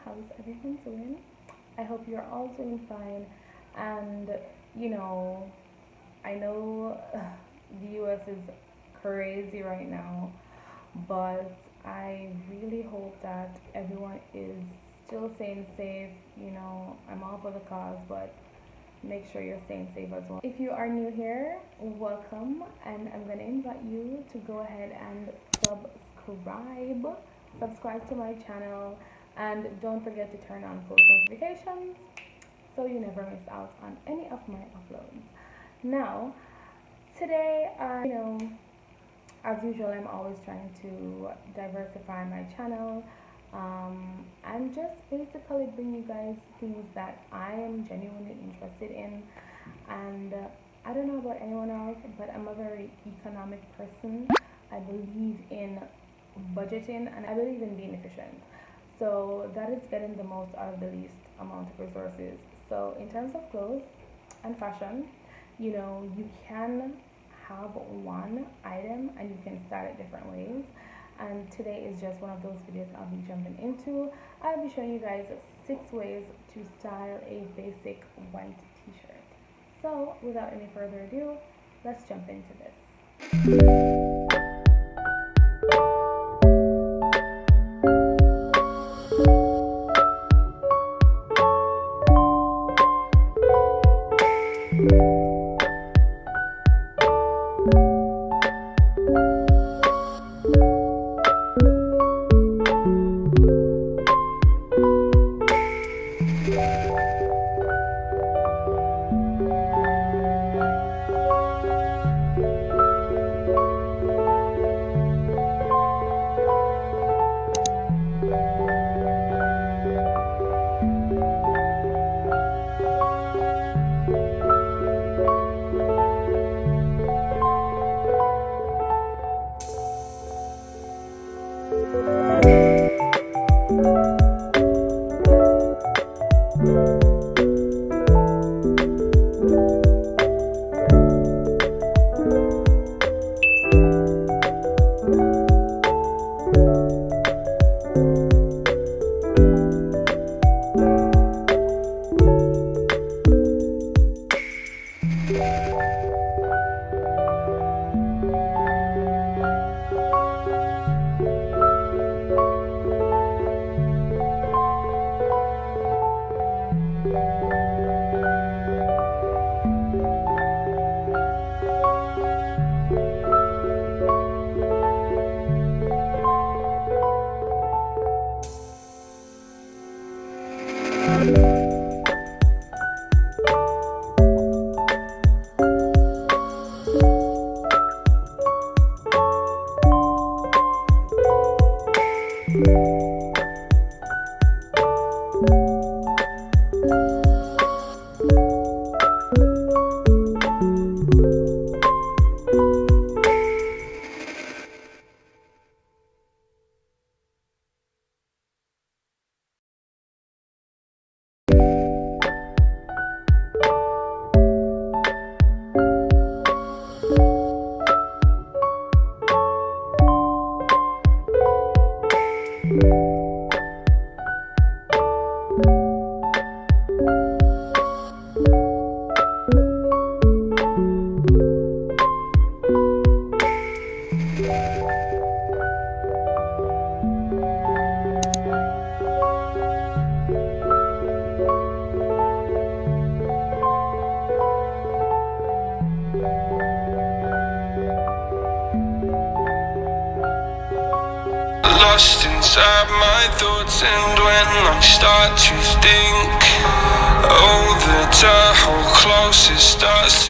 how's everyone doing? I hope you're all doing fine. And you know, I know the US is crazy right now, but I really hope that everyone is still staying safe. I'm all for the cause, but make sure you're staying safe as well. If you are new here, welcome, and I'm going to invite you to go ahead and subscribe to my channel, and don't forget to turn on post notifications so you never miss out on any of my uploads. Now, today, as usual, I'm always trying to diversify my channel and just basically bring you guys things that I am genuinely interested in. And I don't know about anyone else, but I'm a very economic person. I believe in budgeting and I believe in being efficient. So that is getting the most out of the least amount of resources. So in terms of clothes and fashion, you can have one item and you can style it different ways. And today is just one of those videos I'll be jumping into. I'll be showing you guys 6 ways to style a basic white t-shirt. So without any further ado, let's jump into this. Lost inside my thoughts, and when I start to think, oh, the time how close it starts.